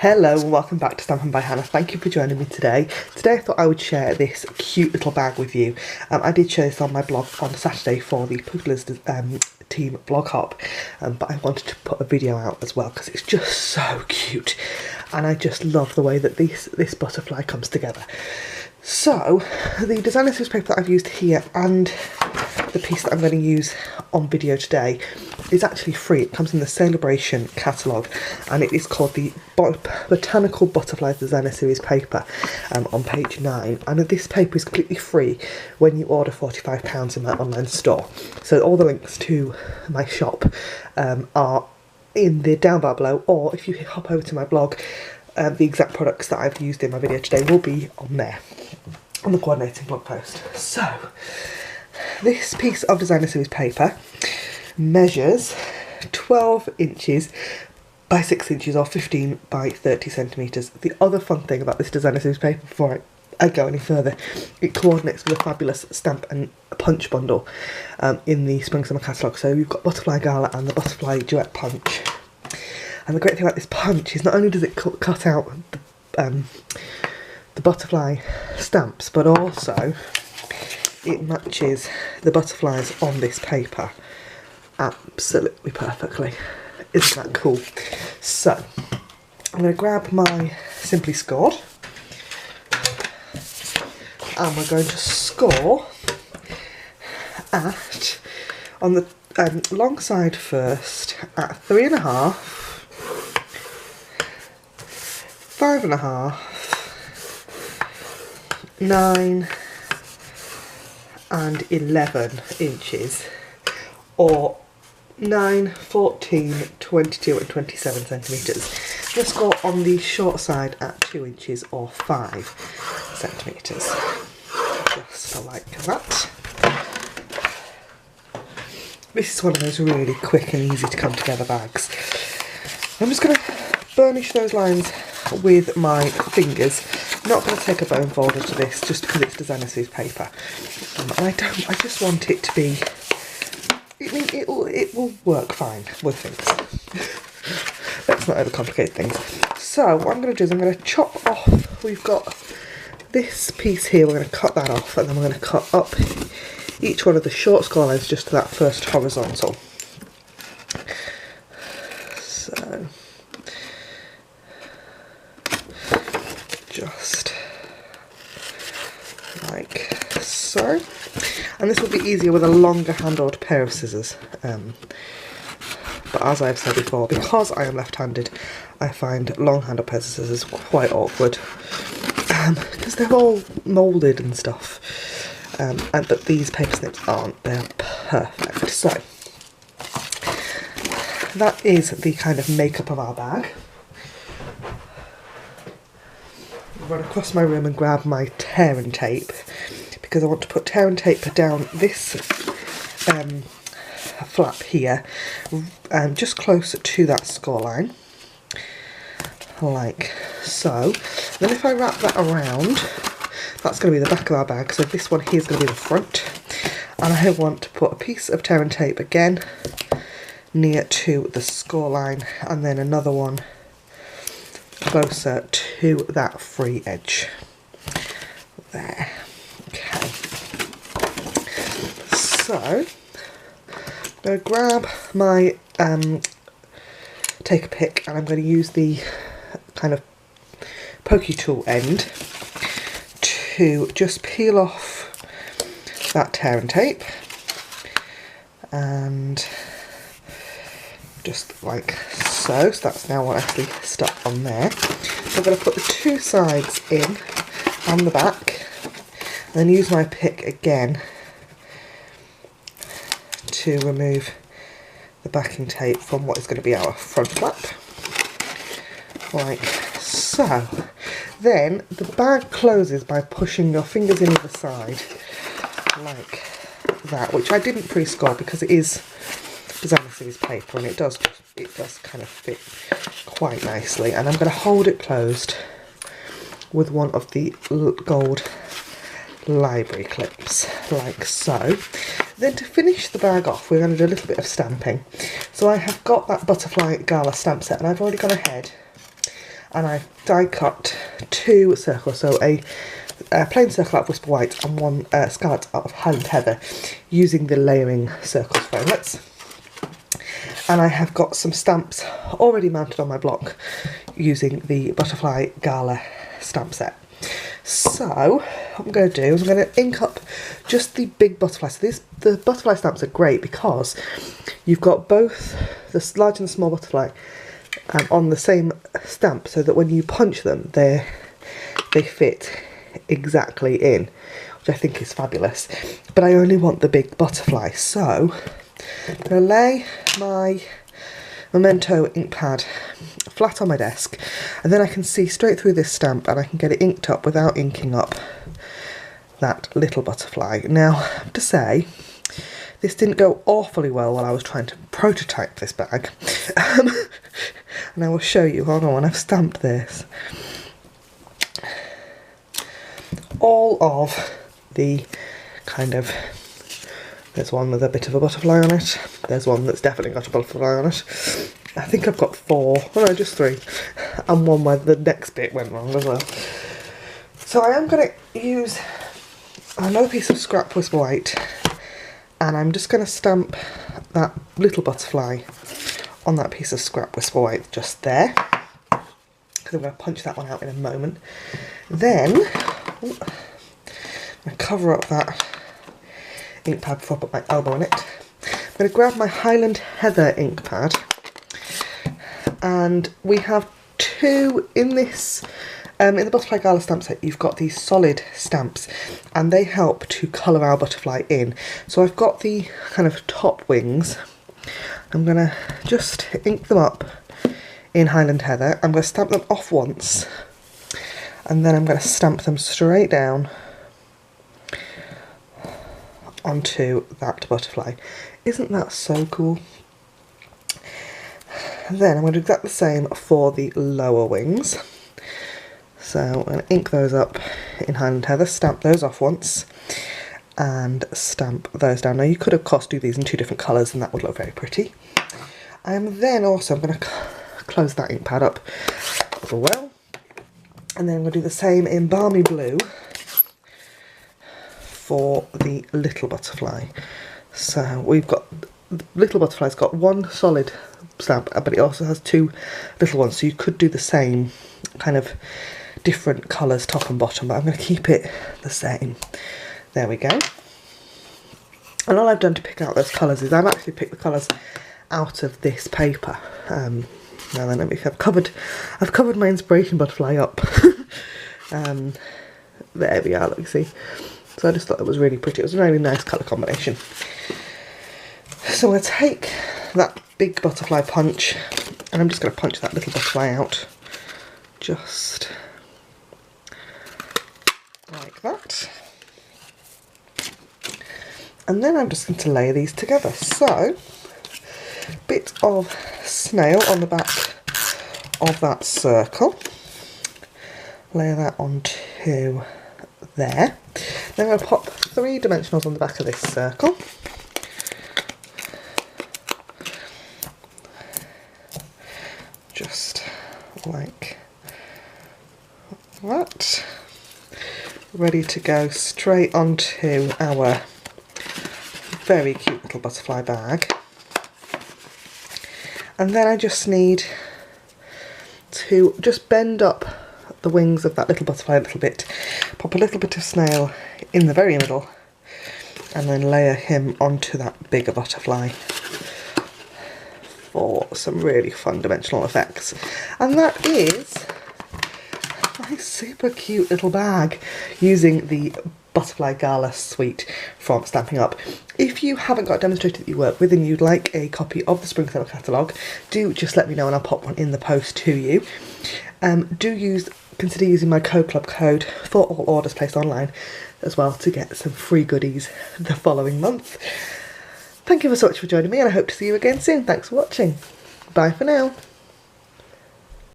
Hello and welcome back to Stampin' by Hannah. Thank you for joining me today. Today I thought I would share this cute little bag with you. I did share this on my blog on Saturday for the Pootlers team blog hop, but I wanted to put a video out as well because it's just so cute and I just love the way that this butterfly comes together. So the designer series paper that I've used here and the piece that I'm going to use on video today is actually free. It comes in the Sale-a-bration catalogue and it is called the Botanical Butterflies Designer Series paper on page 9, and this paper is completely free when you order £45 in my online store. So all the links to my shop are in the down bar below, or if you hop over to my blog, the exact products that I've used in my video today will be on there, on the coordinating blog post. So this piece of designer series paper measures 12 inches by 6 inches or 15 by 30 centimetres. The other fun thing about this designer series paper, before I go any further, it coordinates with a fabulous stamp and punch bundle in the Spring Summer catalogue. So you've got Butterfly Gala and the Butterfly Duet Punch. And the great thing about this punch is not only does it cut out the butterfly stamps, but also it matches the butterflies on this paper absolutely perfectly. Isn't that cool? So I'm going to grab my Simply Scored and we're going to score on the long side first at 3.5, 5.5, 9 and 11 inches, or 9, 14, 22 and 27 centimetres. Let's go on the short side at 2 inches or 5 centimetres. Just like that. This is one of those really quick and easy to come together bags. I'm just going to burnish those lines with my fingers. I'm not going to take a bone folder to this just because it's designer series paper. And I just want it to be, I mean, it will work fine with things. Let's not overcomplicate things. So what I'm going to do is I'm going to chop off, we've got this piece here, we're going to cut that off, and then we're going to cut up each one of the short score lines just to that first horizontal. So just like so. And this will be easier with a longer handled pair of scissors. But as I've said before, because I am left-handed, I find long-handled pairs of scissors quite awkward. Because they're all moulded and stuff. But these paper snips aren't. They're perfect. So that is the kind of makeup of our bag. Run across my room and grab my tear and tape, because I want to put tear and tape down this flap here, just close to that score line, like so. Then if I wrap that around, that's going to be the back of our bag, so this one here is going to be the front, and I want to put a piece of tear and tape again near to the score line, and then another one closer to that free edge there. Okay, so I'm going to grab my take a pick, and I'm going to use the kind of pokey tool end to just peel off that tear and tape, and just like so. So that's now actually stuck on there. So I'm going to put the two sides in and the back, and then use my pick again to remove the backing tape from what is going to be our front flap, like so. Then the bag closes by pushing your fingers in either side, like that, which I didn't pre-score because it is designer series paper and it does kind of fit quite nicely. And I'm going to hold it closed with one of the gold library clips, like so. Then to finish the bag off, we're going to do a little bit of stamping. So I have got that Butterfly Gala stamp set, and I've already gone ahead and I've die cut 2 circles, so a plain circle out of Whisper White and one scarlet out of Highland Heather, using the layering circles framelits. And I have got some stamps already mounted on my block using the Butterfly Gala stamp set. So what I'm going to do is I'm going to ink up just the big butterfly. So the butterfly stamps are great because you've got both the large and the small butterfly on the same stamp, so that when you punch them they fit exactly in, which I think is fabulous. But I only want the big butterfly, so I'm going to lay my Memento ink pad flat on my desk, and then I can see straight through this stamp and I can get it inked up without inking up that little butterfly. Now, I have to say, this didn't go awfully well while I was trying to prototype this bag. And I will show you, hold on, when I've stamped this. All of the kind of, there's one with a bit of a butterfly on it, there's one that's definitely got a butterfly on it, I think I've got 4, oh no, just 3, and one where the next bit went wrong as well. So I am going to use another piece of scrap Whisper White, and I'm just going to stamp that little butterfly on that piece of scrap Whisper White just there, because I'm going to punch that one out in a moment. Then I'm going to cover up that ink pad before I put my elbow in it. I'm going to grab my Highland Heather ink pad, and we have 2 in this. In the Butterfly Gala stamp set, you've got these solid stamps, and they help to colour our butterfly in. So I've got the kind of top wings. I'm going to just ink them up in Highland Heather. I'm going to stamp them off once, and then I'm going to stamp them straight down onto that butterfly. Isn't that so cool? Then I'm going to do exactly the same for the lower wings. So I'm going to ink those up in Highland Heather, stamp those off once, and stamp those down. Now you could of course do these in 2 different colours and that would look very pretty. I'm going to close that ink pad up as well, and then I'm going to do the same in Balmy Blue for the little butterfly. So we've got, the little butterfly's got 1 solid stamp, but it also has 2 little ones, so you could do the same kind of different colours top and bottom, but I'm going to keep it the same. There we go. And all I've done to pick out those colours is I've actually picked the colours out of this paper. Now then, I've covered my inspiration butterfly up. There we are, look, see. So I just thought it was really pretty. It was a really nice colour combination. So I take that big butterfly punch, and I'm just going to punch that little butterfly out. Just like that. And then I'm just going to lay these together. So, bit of snail on the back of that circle. Layer that onto there. Then I'm going to pop 3 dimensionals on the back of this circle. Just like that. Ready to go straight onto our very cute little butterfly bag. And then I just need to just bend up the wings of that little butterfly a little bit, pop a little bit of snail in the very middle, and then layer him onto that bigger butterfly for some really fun dimensional effects. And that is my super cute little bag using the Butterfly Gala suite from Stampin' Up. If you haven't got a demonstrator that you work with and you'd like a copy of the Spring Sale catalogue, do just let me know and I'll pop one in the post to you. Consider using my code club code for all orders placed online as well to get some free goodies the following month. Thank you so much for joining me, and I hope to see you again soon. Thanks for watching. Bye for now.